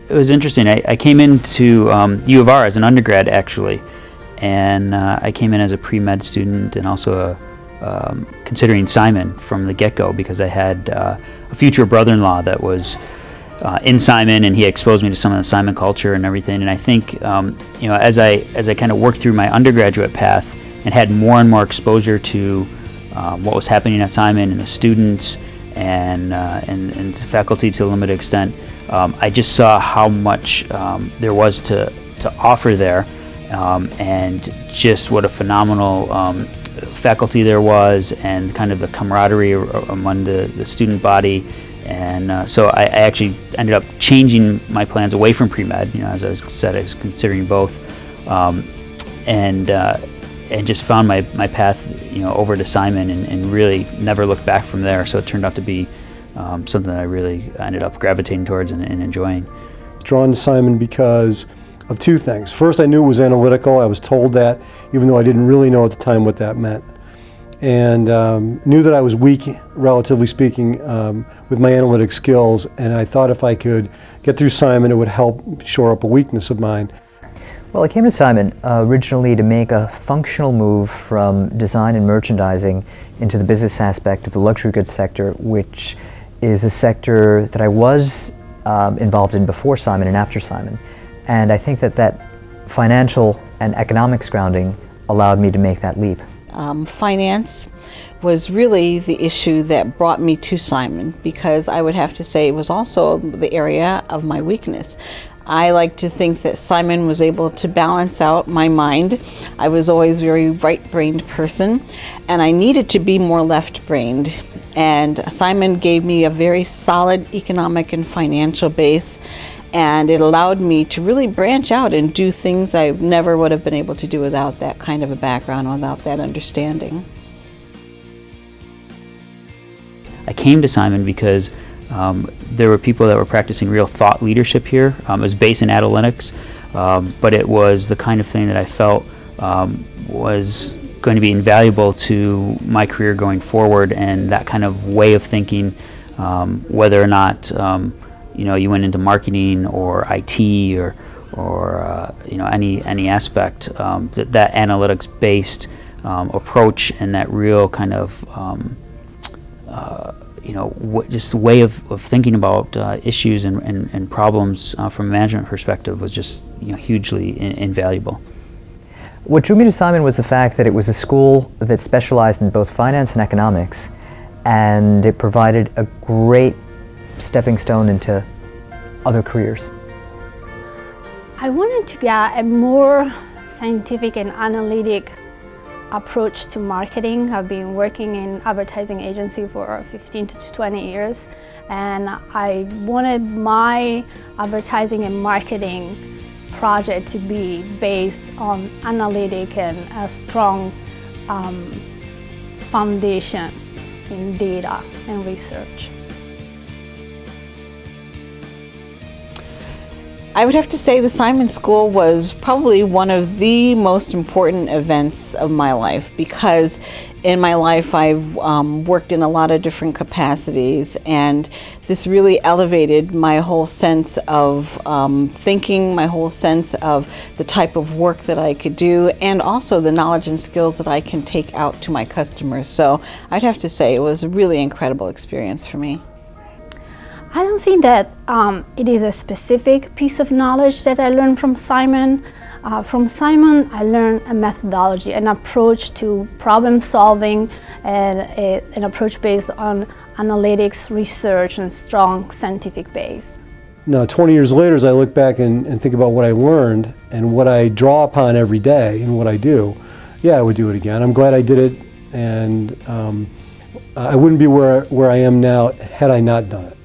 it was interesting. I came into U of R as an undergrad, actually, and I came in as a pre-med student and also considering Simon from the get-go, because I had a future brother-in-law that was in Simon, and he exposed me to some of the Simon culture and everything. And I think you know, as I kind of worked through my undergraduate path and had more and more exposure to what was happening at Simon and the students and the faculty to a limited extent, I just saw how much there was to offer there, and just what a phenomenal faculty there was, and kind of the camaraderie among the student body. And so I actually ended up changing my plans away from pre-med. You know, as I said, I was considering both, and just found my path, you know, over to Simon, and really never looked back from there. So it turned out to be something that I really ended up gravitating towards and enjoying. Drawn to Simon because of two things. First, I knew it was analytical. I was told that, even though I didn't really know at the time what that meant. And knew that I was weak, relatively speaking, with my analytic skills, and I thought if I could get through Simon, it would help shore up a weakness of mine. Well, I came to Simon originally to make a functional move from design and merchandising into the business aspect of the luxury goods sector, which is a sector that I was involved in before Simon and after Simon. And I think that financial and economics grounding allowed me to make that leap. Finance was really the issue that brought me to Simon, because I would have to say it was also the area of my weakness. I like to think that Simon was able to balance out my mind. I was always a very right-brained person, and I needed to be more left-brained. And Simon gave me a very solid economic and financial base, and it allowed me to really branch out and do things I never would have been able to do without that kind of a background, without that understanding. I came to Simon because there were people that were practicing real thought leadership here. It was based in analytics, but it was the kind of thing that I felt was going to be invaluable to my career going forward, and that kind of way of thinking, whether or not you know, you went into marketing or IT or you know, any aspect, that analytics-based approach and that real kind of you know, just way of thinking about issues and problems from a management perspective was just, you know, hugely invaluable. What drew me to Simon was the fact that it was a school that specialized in both finance and economics, and it provided a great stepping stone into other careers. I wanted to get a more scientific and analytic approach to marketing. I've been working in advertising agency for 15 to 20 years, and I wanted my advertising and marketing project to be based on analytic and a strong foundation in data and research. I would have to say the Simon School was probably one of the most important events of my life, because in my life I've worked in a lot of different capacities, and this really elevated my whole sense of thinking, my whole sense of the type of work that I could do, and also the knowledge and skills that I can take out to my customers. So I'd have to say it was a really incredible experience for me. I don't think that it is a specific piece of knowledge that I learned from Simon. From Simon, I learned a methodology, an approach to problem solving, and an approach based on analytics, research, and strong scientific base. Now, 20 years later, as I look back and think about what I learned and what I draw upon every day and what I do, yeah, I would do it again. I'm glad I did it, and I wouldn't be where I am now had I not done it.